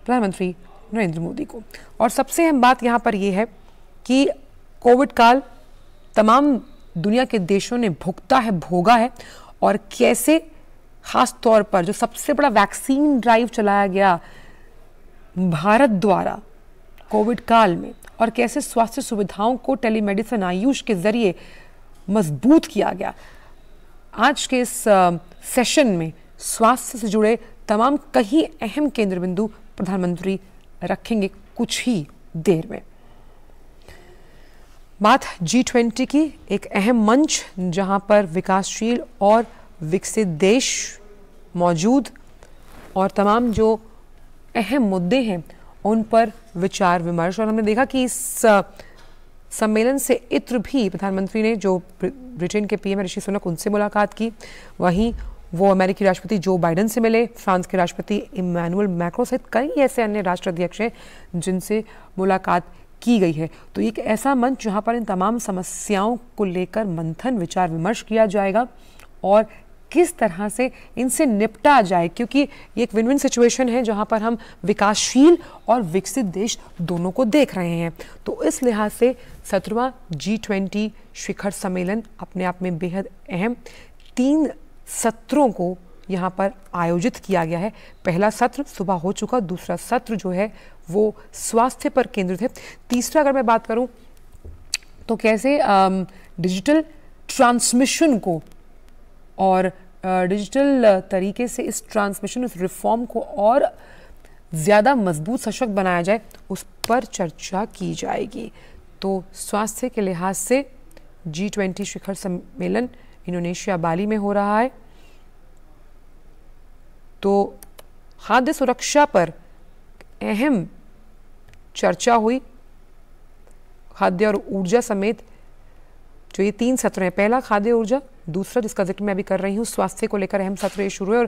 प्रधानमंत्री नरेंद्र मोदी को। और सबसे अहम बात यहाँ पर यह है कि कोविड काल तमाम दुनिया के देशों ने भोगा है और कैसे खास तौर पर जो सबसे बड़ा वैक्सीन ड्राइव चलाया गया भारत द्वारा कोविड काल में और कैसे स्वास्थ्य सुविधाओं को टेलीमेडिसिन आयुष के जरिए मजबूत किया गया। आज के इस सेशन में स्वास्थ्य से जुड़े तमाम कई अहम केंद्र बिंदु प्रधानमंत्री रखेंगे कुछ ही देर में। बात G20 की, एक अहम मंच जहां पर विकासशील और विकसित देश मौजूद और तमाम जो अहम मुद्दे हैं उन पर विचार विमर्श। और हमने देखा कि इस सम्मेलन से इत्र भी प्रधानमंत्री ने जो ब्रिटेन के पीएम ऋषि सुनक उनसे मुलाकात की, वहीं वो अमेरिकी राष्ट्रपति जो बाइडेन से मिले, फ्रांस के राष्ट्रपति इमैनुअल मैक्रों सहित कई ऐसे अन्य राष्ट्राध्यक्ष हैं जिनसे मुलाकात की गई है। तो एक ऐसा मंच जहां पर इन तमाम समस्याओं को लेकर मंथन विचार विमर्श किया जाएगा और किस तरह से इनसे निपटा जाए, क्योंकि ये एक विन विन सिचुएशन है जहां पर हम विकासशील और विकसित देश दोनों को देख रहे हैं। तो इस लिहाज से 17वां G20 शिखर सम्मेलन अपने आप में बेहद अहम 3 सत्रों को यहाँ पर आयोजित किया गया है। पहला सत्र सुबह हो चुका, दूसरा सत्र जो है वो स्वास्थ्य पर केंद्रित है। तीसरा अगर मैं बात करूँ तो कैसे डिजिटल ट्रांसमिशन को और डिजिटल तरीके से इस ट्रांसमिशन इस रिफॉर्म को और ज़्यादा मजबूत सशक्त बनाया जाए, उस पर चर्चा की जाएगी। तो स्वास्थ्य के लिहाज से G20 शिखर सम्मेलन इंडोनेशिया बाली में हो रहा है। तो खाद्य सुरक्षा पर अहम चर्चा हुई। खाद्य और ऊर्जा समेत जो ये 3 सत्र हैं, पहला खाद्य ऊर्जा, दूसरा जिसका जिक्र मैं अभी कर रही हूँ स्वास्थ्य को लेकर अहम सत्र ये शुरू है। और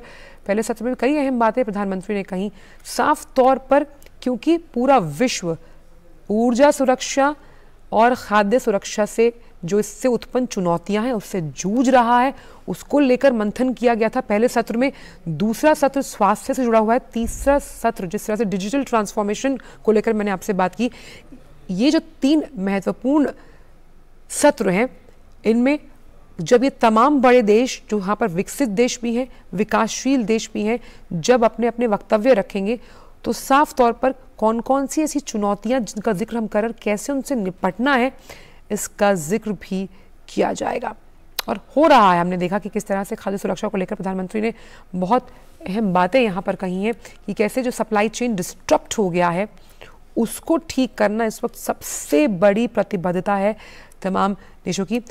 पहले सत्र में कई अहम बातें प्रधानमंत्री ने कही साफ तौर पर, क्योंकि पूरा विश्व ऊर्जा सुरक्षा और खाद्य सुरक्षा से जो इससे उत्पन्न चुनौतियां हैं उससे जूझ रहा है, उसको लेकर मंथन किया गया था पहले सत्र में। दूसरा सत्र स्वास्थ्य से जुड़ा हुआ है। तीसरा सत्र जिस तरह से डिजिटल ट्रांसफॉर्मेशन को लेकर मैंने आपसे बात की, ये जो 3 महत्वपूर्ण सत्र हैं, इनमें जब ये तमाम बड़े देश जो यहाँ पर विकसित देश भी हैं, विकासशील देश भी हैं, जब अपने अपने वक्तव्य रखेंगे तो साफ तौर पर कौन कौन सी ऐसी चुनौतियां जिनका जिक्र हम कर कैसे उनसे निपटना है, इसका जिक्र भी किया जाएगा। और हो रहा है, हमने देखा कि किस तरह से खाद्य सुरक्षा को लेकर प्रधानमंत्री ने बहुत अहम बातें यहाँ पर कही हैं कि कैसे जो सप्लाई चेन डिस्टर्ब हो गया है उसको ठीक करना इस वक्त सबसे बड़ी प्रतिबद्धता है तमाम देशों की।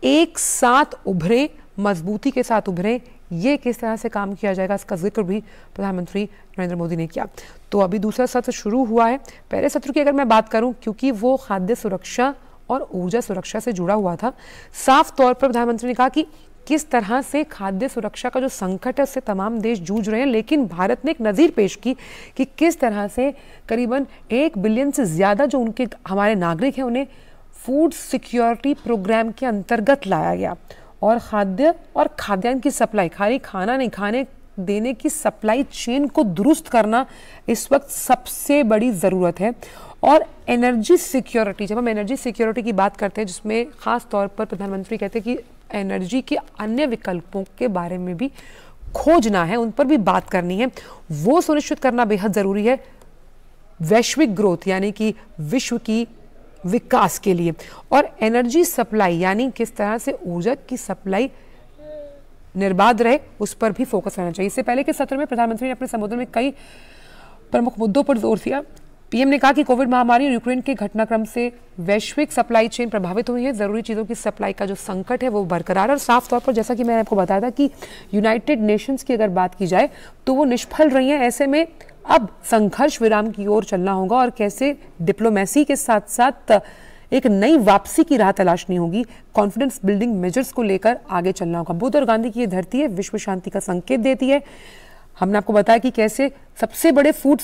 एक साथ उभरे, मजबूती के साथ उभरे, ये किस तरह से काम किया जाएगा इसका जिक्र भी प्रधानमंत्री नरेंद्र मोदी ने किया। तो अभी दूसरा सत्र शुरू हुआ है। पहले सत्र की अगर मैं बात करूं, क्योंकि वो खाद्य सुरक्षा और ऊर्जा सुरक्षा से जुड़ा हुआ था, साफ तौर पर प्रधानमंत्री ने कहा कि किस तरह से खाद्य सुरक्षा का जो संकट है उससे तमाम देश जूझ रहे हैं, लेकिन भारत ने एक नज़ीर पेश की कि किस तरह से करीबन 1 बिलियन से ज़्यादा जो उनके हमारे नागरिक हैं उन्हें फूड सिक्योरिटी प्रोग्राम के अंतर्गत लाया गया। और खाद्य और खाद्यान्न की सप्लाई, खाली खाना नहीं, खाने देने की सप्लाई चेन को दुरुस्त करना इस वक्त सबसे बड़ी ज़रूरत है। और एनर्जी सिक्योरिटी, जब हम एनर्जी सिक्योरिटी की बात करते हैं जिसमें ख़ास तौर पर प्रधानमंत्री कहते हैं कि एनर्जी के अन्य विकल्पों के बारे में भी खोजना है, उन पर भी बात करनी है, वो सुनिश्चित करना बेहद ज़रूरी है वैश्विक ग्रोथ यानी कि विश्व की विकास के लिए। और एनर्जी सप्लाई यानी किस तरह से ऊर्जा की सप्लाई निर्बाध रहे, उस पर भी फोकस करना चाहिए। इससे पहले के सत्र में प्रधानमंत्री ने अपने संबोधन में कई प्रमुख मुद्दों पर जोर दिया। पीएम ने कहा कि कोविड महामारी और यूक्रेन के घटनाक्रम से वैश्विक सप्लाई चेन प्रभावित हुई है, जरूरी चीज़ों की सप्लाई का जो संकट है वो बरकरार है। और साफ तौर पर जैसा कि मैंने आपको बताया था कि यूनाइटेड नेशंस की अगर बात की जाए तो वो निष्फल रही है। ऐसे में अब संघर्ष विराम की ओर चलना होगा और कैसे डिप्लोमेसी के साथ साथ एक नई वापसी की राह तलाशनी होगी, कॉन्फिडेंस बिल्डिंग मेजर्स को लेकर आगे चलना होगा। बुद्ध और गांधी की ये धरती है, विश्व शांति का संकेत देती है। हमने आपको बताया कि कैसे सबसे बड़े फूड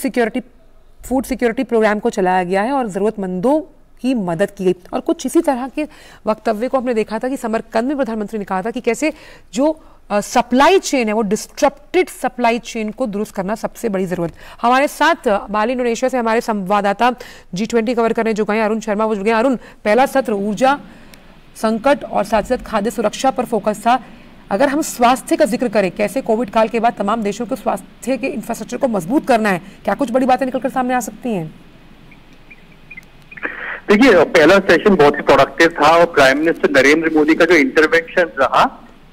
सिक्योरिटी प्रोग्राम को चलाया गया है और ज़रूरतमंदों की मदद की गई। और कुछ इसी तरह के वक्तव्य को हमने देखा था कि समरकंद में प्रधानमंत्री ने कहा था कि कैसे जो सप्लाई चेन है, वो डिस्ट्रप्टेड सप्लाई चेन को दुरुस्त करना सबसे बड़ी जरूरत। हमारे साथ बाली इंडोनेशिया से हमारे संवाददाता G20 कवर करने जो गए अरुण शर्मा, वो जुड़ गए। अरुण, पहला सत्र ऊर्जा संकट और साथ साथ खाद्य सुरक्षा पर फोकस था। अगर हम स्वास्थ्य का जिक्र करें, कैसे कोविड काल के बाद तमाम देशों के स्वास्थ्य के इंफ्रास्ट्रक्चर को मजबूत करना है, क्या कुछ बड़ी बातें निकलकर सामने आ सकती हैं? देखिए, पहला सेशन बहुत ही प्रोडक्टिव था और प्राइम मिनिस्टर नरेंद्र मोदी का जो इंटरवेंशन रहा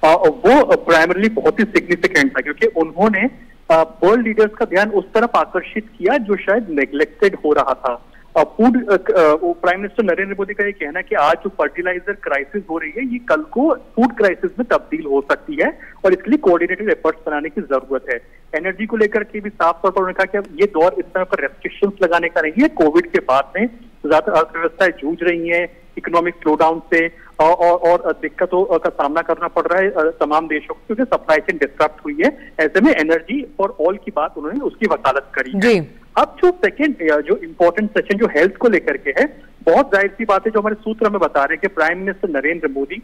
वो प्राइमरली बहुत ही सिग्निफिकेंट था, क्योंकि उन्होंने वर्ल्ड लीडर्स का ध्यान उस तरफ आकर्षित किया जो शायद नेग्लेक्टेड हो रहा था। Food prime minister Narendra Modi का ये कहना है कि आज जो फर्टिलाइजर क्राइसिस हो रही है, ये कल को फूड क्राइसिस में तब्दील हो सकती है और इसके लिए कोऑर्डिनेटेड एफर्ट्स बनाने की जरूरत है। एनर्जी को लेकर के भी साफ तौर पर उन्होंने कहा कि ये दौर इस तरह पर रेस्ट्रिक्शंस लगाने का नहीं है। कोविड के बाद में ज्यादा अर्थव्यवस्थाएं जूझ रही हैं इकोनॉमिक स्लोडाउन से और दिक्कतों का सामना करना पड़ रहा है तमाम देशों को, क्योंकि सप्लाई चेन डिस्टर्ब हुई है। ऐसे में एनर्जी फॉर ऑल की बात उन्होंने उसकी वकालत करी है। अब जो सेकंड जो इम्पोर्टेंट सेशन जो हेल्थ को लेकर के है, बहुत जाहिर सी बात है, जो हमारे सूत्र में बता रहे हैं कि प्राइम मिनिस्टर नरेंद्र मोदी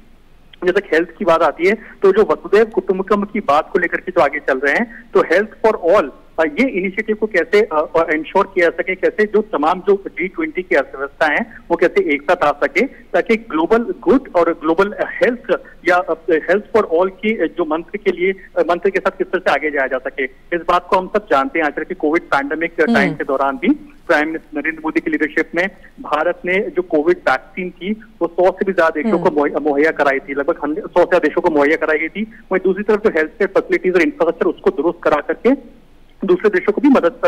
जब तक हेल्थ की बात आती है तो जो वसुधैव कुटुंबकम की बात को लेकर के जो आगे चल रहे हैं, तो हेल्थ फॉर ऑल ये इनिशिएटिव को कैसे इंश्योर किया जा सके, कैसे जो तमाम जो G20 की अर्थव्यवस्था है वो कैसे एक साथ आ सके, ताकि ग्लोबल गुड और ग्लोबल हेल्थ या हेल्थ फॉर ऑल की जो मंत्र के साथ किस तरह से आगे जाया जा सके। इस बात को हम सब जानते हैं। आजकल की कोविड पैंडेमिक टाइम के दौरान भी प्राइम मिनिस्टर नरेंद्र मोदी की लीडरशिप में भारत ने जो कोविड वैक्सीन थी वो 100 से भी ज्यादा देशों को मुहैया कराई थी, लगभग 100 से ज्यादा देशों को मुहैया कराई गई थी। वहीं दूसरी तरफ जो हेल्थ केयर फैसिलिटीज और इंफ्रास्ट्रक्चर उसको दुरुस्त करा करके दूसरे देशों को भी मदद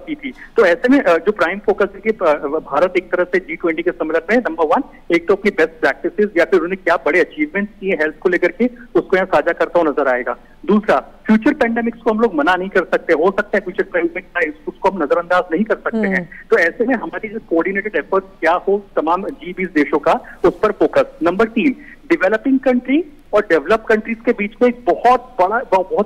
की थी। तो ऐसे में जो प्राइम फोकस है कि भारत एक तरह से G20 के सम्मेलन में नंबर 1 एक तो अपनी बेस्ट प्रैक्टिसेस या फिर उन्होंने क्या बड़े अचीवमेंट्स किए हेल्थ को लेकर के उसको यहाँ साझा करता हुआ नजर आएगा। दूसरा, फ्यूचर पैंडेमिक्स को हम लोग मना नहीं कर सकते, हो सकता है फ्यूचर पैंडेमिक उसको हम नजरअंदाज नहीं कर सकते हैं। तो ऐसे में हमारी जो कोऑर्डिनेटेड एफर्ट क्या हो तमाम G20 देशों का, उस पर फोकस। नंबर 3, डेवलपिंग कंट्री और डेवलप कंट्रीज के बीच में एक बहुत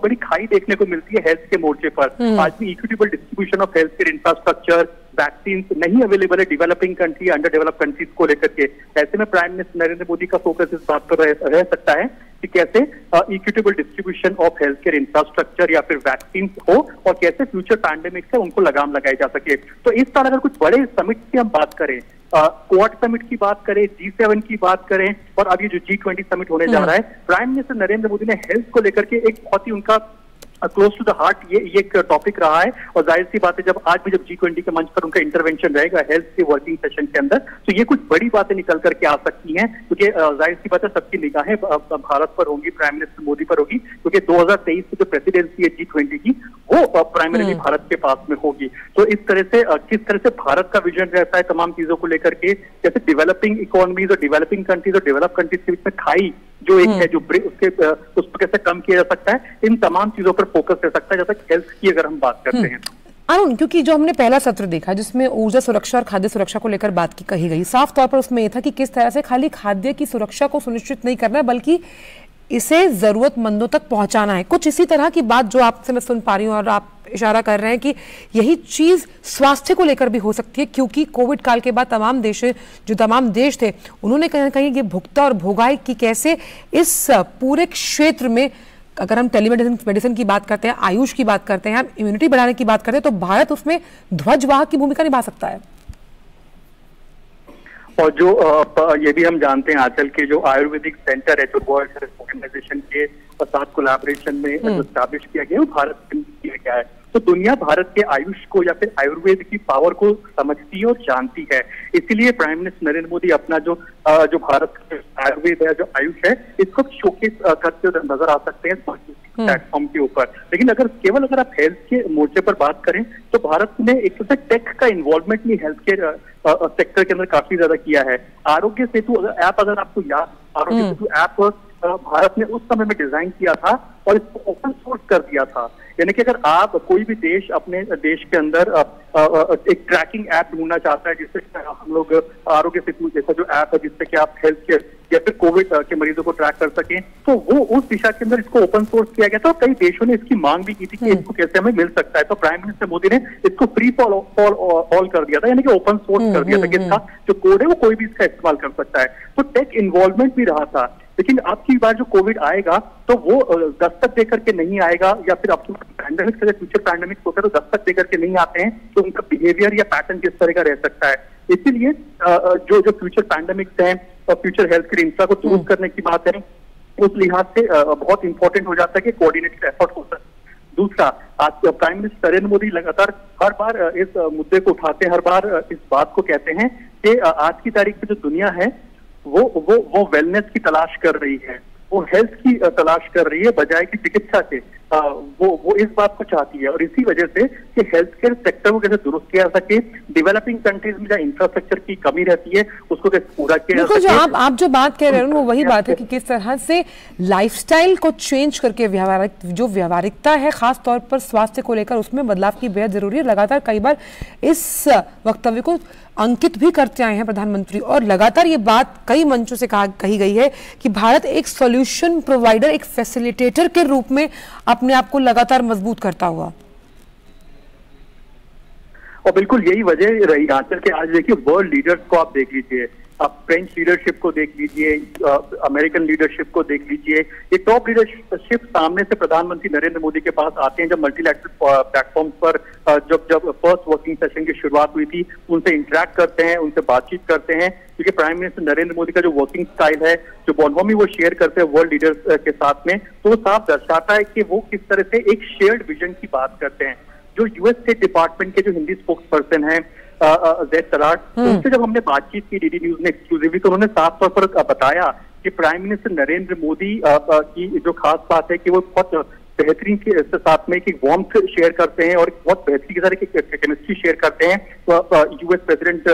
बड़ी खाई देखने को मिलती है हेल्थ के मोर्चे पर। आज भी equitable distribution of health care infrastructure, vaccine नहीं अवेलेबल है developing country under develop countries को लेकर के। ऐसे में प्राइम मिनिस्टर नरेंद्र मोदी का फोकस इस बात पर रह सकता है कि कैसे equitable distribution of health care infrastructure या फिर वैक्सीन हो और कैसे फ्यूचर पैंडेमिक से उनको लगाम लगाई जा सके। तो इस तरह अगर कुछ बड़े समिट की हम बात करें, क्वाड समिट की बात करें, G7 की बात करें और अब ये जो G20 समिट होने जा रहा है, प्राइम मिनिस्टर नरेंद्र मोदी ने हेल्थ को लेकर के एक बहुत ही उनका क्लोज टू द हार्ट ये एक टॉपिक रहा है। और जाहिर सी बात है जब आज भी जब G20 के मंच पर उनका इंटरवेंशन रहेगा हेल्थ के वर्किंग सेशन के अंदर, तो ये कुछ बड़ी बातें निकल करके आ सकती हैं, क्योंकि जाहिर सी बात है सबकी निगाहें भारत पर होंगी, प्राइम मिनिस्टर मोदी पर होगी, क्योंकि 2023 की जो प्रेसिडेंसी है G20 की वो प्राइमरीली भारत के पास में होगी। तो इस तरह से किस तरह से भारत का विजन रहता है तमाम चीजों को लेकर के, जैसे डेवलपिंग इकोनॉमीज और डेवलपिंग कंट्रीज और डेवलप कंट्रीज के बीच में खाई जो एक है जो उस पर कैसे कम किया जा सकता है, इन तमाम चीजों पर फोकस रह सकता है जैसा हेल्थ की अगर हम बात करते हैं। अरुण, क्योंकि जो हमने पहला सत्र देखा जिसमें ऊर्जा सुरक्षा और खाद्य सुरक्षा को लेकर बात कही गई, साफ तौर पर उसमें यह था कि किस तरह से खाली खाद्य की सुरक्षा को सुनिश्चित नहीं करना है बल्कि इसे जरूरतमंदों तक पहुंचाना है। कुछ इसी तरह की बात जो आपसे मैं सुन पा रही हूँ और आप इशारा कर रहे हैं कि यही चीज स्वास्थ्य को लेकर भी हो सकती है, क्योंकि कोविड काल के बाद तमाम देश थे उन्होंने कहीं ना कहीं ये भुगता और भोगाई कि कैसे इस पूरे क्षेत्र में, अगर हम टेलीमेडिसिन की बात करते हैं, आयुष की बात करते हैं, हम इम्यूनिटी बढ़ाने की बात करते हैं, तो भारत उसमें ध्वजवाहक की भूमिका निभा सकता है। और जो ये भी हम जानते हैं आजकल के जो आयुर्वेदिक सेंटर है जो वर्ल्ड हेल्थ ऑर्गेनाइजेशन के साथ कोलैबोरेशन में जो स्टैब्लिश किया गया है वो भारत में किया गया है। तो दुनिया भारत के आयुष को या फिर आयुर्वेद की पावर को समझती है और जानती है, इसीलिए प्राइम मिनिस्टर नरेंद्र मोदी अपना जो भारत आयुर्वेद है, जो आयुष है, इसको शोकेस करते नजर आ सकते हैं प्लेटफॉर्म के ऊपर। लेकिन अगर आप हेल्थ के मोर्चे पर बात करें तो भारत ने एक तरह से टेक का इन्वॉल्वमेंट भी हेल्थ केयर सेक्टर के अंदर काफी ज्यादा किया है। आरोग्य सेतु ऐप अगर आपको याद, आरोग्य सेतु ऐप भारत ने उस समय में डिजाइन किया था और इसको ओपन सोर्स कर दिया था। यानी कि अगर आप कोई भी देश अपने देश के अंदर एक ट्रैकिंग ऐप ढूंढना चाहता है जिससे हम लोग आरोग्य सेतु जैसा जो ऐप है जिससे कि आप हेल्थ केयर या फिर कोविड के मरीजों को ट्रैक कर सकें, तो वो उस दिशा के अंदर इसको ओपन सोर्स किया गया था। कई देशों ने इसकी मांग भी की थी कि इसको कैसे हमें मिल सकता है, तो प्राइम मिनिस्टर मोदी ने इसको फ्री फॉर ऑल कर दिया था, यानी कि ओपन सोर्स कर दिया था कि इसका जो कोड है वो कोई भी इसका इस्तेमाल कर सकता है। तो टेक इन्वॉल्वमेंट भी रहा था। लेकिन अब की बार जो कोविड आएगा तो वो दस्तक देकर के नहीं आएगा, या फिर अब पैंडेमिक से फ्यूचर पैंडेमिक होता है तो दस्तक देकर के नहीं आते हैं, तो उनका बिहेवियर या पैटर्न किस तरह का रह सकता है। इसीलिए जो जो फ्यूचर पैंडेमिक्स हैं और फ्यूचर हेल्थ केयर इंफ्रा को दुरुस्त करने की बात है, उस लिहाज से बहुत इंपॉर्टेंट हो जाता है कि कोऑर्डिनेटेड एफर्ट हो सकता है। दूसरा, आज प्राइम मिनिस्टर नरेंद्र मोदी लगातार हर बार इस मुद्दे को उठाते हैं, हर बार इस बात को कहते हैं कि आज की तारीख में जो दुनिया है वो वेलनेस की तलाश कर रही है, वो हेल्थ की तलाश कर रही है बजाय की चिकित्सा के। वो इस बात को चाहती है, और इसी वजह से कि हेल्थ केयर सेक्टर को कैसे दुरुस्त किया जा सके, डेवलपिंग कंट्रीज में जहाँ इंफ्रास्ट्रक्चर की कमी रहती है उसको कैसे पूरा किया जा सके। आप जो बात कह रहे हो वो वही बात है कि किस तरह से लाइफस्टाइल को चेंज करके जो व्यावहारिकता है खास तौर पर स्वास्थ्य को लेकर उसमें बदलाव की बेहद जरूरी है। लगातार कई बार इस वक्तव्य को अंकित भी करते आए हैं प्रधानमंत्री, और लगातार ये बात कई मंचों से कही गई है कि भारत एक सॉल्यूशन प्रोवाइडर, एक फैसिलिटेटर के रूप में अपने आप को लगातार मजबूत करता हुआ। और बिल्कुल यही वजह रही आंचल के। आज देखिए वर्ल्ड लीडर्स को आप देख लीजिए, आप फ्रेंच लीडरशिप को देख लीजिए, अमेरिकन लीडरशिप को देख लीजिए, ये टॉप लीडरशिप सामने से प्रधानमंत्री नरेंद्र मोदी के पास आते हैं। जब मल्टीलैटरल प्लेटफॉर्म पर जब फर्स्ट वर्किंग सेशन की शुरुआत हुई थी, उनसे इंटरेक्ट करते हैं, उनसे बातचीत करते हैं, क्योंकि प्राइम मिनिस्टर नरेंद्र मोदी का जो वर्किंग स्टाइल है, जो बोनहोमी वो शेयर करते हैं वर्ल्ड लीडर्स के साथ में, तो वो साफ दर्शाता है कि वो किस तरह से एक शेयर्ड विजन की बात करते हैं। जो यूएस स्टेट डिपार्टमेंट के जो हिंदी स्पोक्स पर्सन है ज़ैद तराट, उनसे जब हमने बातचीत की डीडी न्यूज ने एक्सक्लूसिवली, तो उन्होंने साफ तौर पर बताया कि प्राइम मिनिस्टर नरेंद्र मोदी की जो खास बात है कि वो बहुत बेहतरीन के साथ में एक वार्मथ शेयर करते हैं और बहुत बेहतरीन की तरह की केमिस्ट्री शेयर करते हैं यूएस प्रेसिडेंट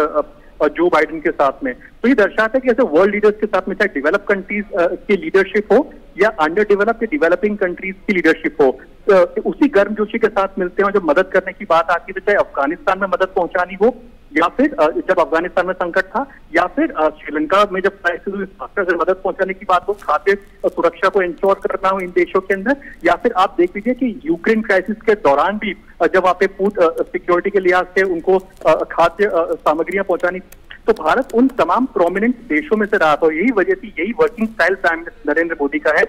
जो बाइडेन के साथ में। तो ये दर्शाता है कि ऐसे वर्ल्ड लीडर्स के साथ में चाहे डेवलप कंट्रीज की लीडरशिप हो या अंडर डेवलप या डेवलपिंग कंट्रीज की लीडरशिप हो, उसी गर्मजोशी के साथ मिलते हैं। और जब मदद करने की बात आती है, तो चाहे अफगानिस्तान में मदद पहुंचानी हो, या फिर जब अफगानिस्तान में संकट था, या फिर श्रीलंका में जब क्राइसिस हुई से मदद पहुंचाने की बात हो, खाद्य सुरक्षा को इंश्योर करना हो इन देशों के अंदर, या फिर आप देख लीजिए कि यूक्रेन क्राइसिस के दौरान भी जब वहां पे फूड सिक्योरिटी के लिहाज से उनको खाद्य सामग्रियां पहुंचानी, तो भारत उन तमाम प्रोमिनेंट देशों में से रहा था। यही वजह थी, यही working style prime minister Narendra Modi का है,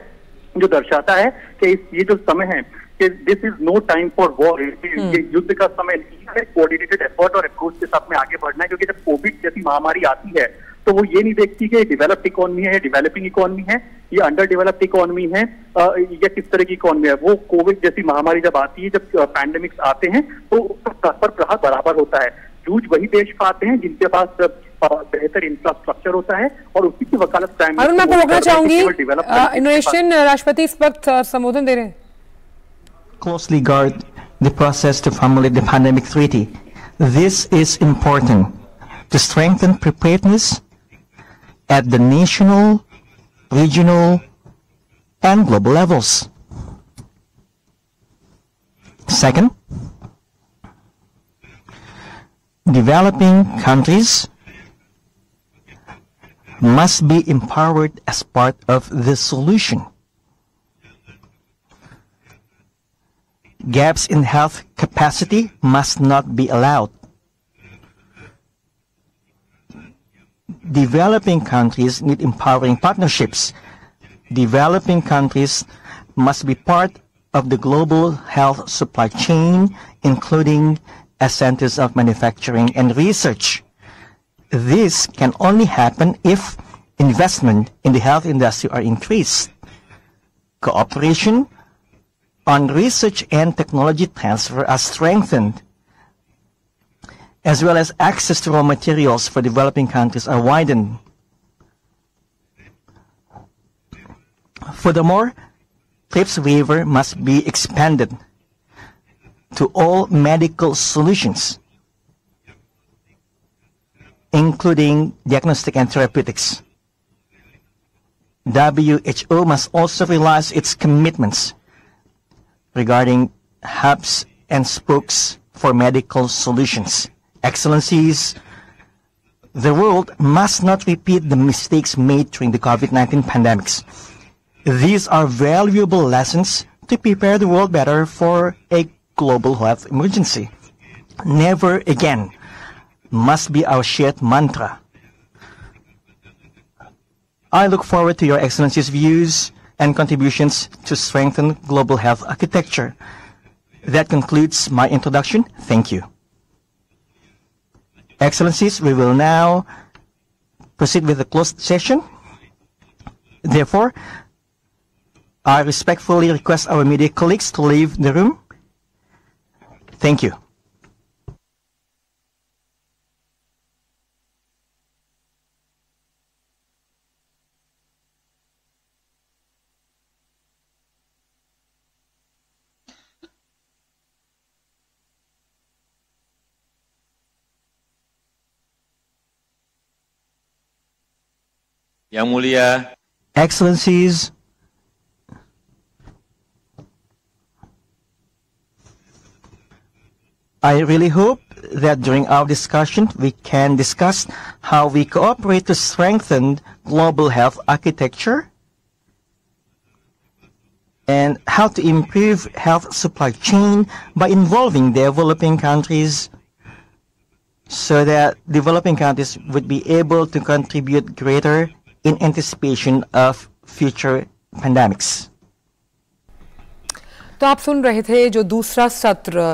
जो दर्शाता है कि ये जो समय है कि this is no time for war, ये युद्ध का समय नहीं है, कोऑर्डिनेटेड एफर्ट और अप्रोच के साथ में आगे बढ़ना है। क्योंकि जब कोविड जैसी महामारी आती है तो वो ये नहीं देखती कि डेवलप्ड इकोनॉमी है, डेवलपिंग इकोनॉमी है, ये अंडर डेवलप्ड इकोनॉमी है या किस तरह की इकोनॉमी है। वो कोविड जैसी महामारी जब आती है, जब पैंडेमिक्स आते हैं, तो पर प्रहार बराबर होता है। जूझ वही देश पाते हैं जिनके पास बेहतर इंफ्रास्ट्रक्चर होता है, और उसी की वकालत प्राइम मिनिस्टर। मैं आपको रोकना चाहूंगी, इंडोनेशियन राष्ट्रपति इस वक्त संबोधन दे रहे हैं। Closely guard the process to formulate the pandemic treaty. This is important to strengthen preparedness at the national, regional, and global levels. Second, developing countries must be empowered as part of the solution. Gaps in health capacity must not be allowed. Developing countries need empowering partnerships. Developing countries must be part of the global health supply chain, including as centers of manufacturing and research. This can only happen if investment in the health industry are increased. Cooperation on research and technology transfer are strengthened, as well as access to raw materials for developing countries are widened. Furthermore, TRIPS waiver must be expanded to all medical solutions, including diagnostic and therapeutics. WHO must also realize its commitments regarding hubs and spokes for medical solutions. Excellencies, the world must not repeat the mistakes made during the COVID-19 pandemics. These are valuable lessons to prepare the world better for a global health emergency. Never again must be our shared mantra. I look forward to Your Excellency's views and contributions to strengthen global health architecture. That concludes my introduction. Thank you. Excellencies, we will now proceed with the closed session. Therefore, I respectfully request our media colleagues to leave the room. Thank you. Yang Mulia, Excellencies, I really hope that during our discussion we can discuss how we cooperate to strengthen global health architecture and how to improve health supply chain by involving developing countries so that developing countries would be able to contribute greater in anticipation of future pandemics. तो आप सुन रहे थे जो दूसरा सत्र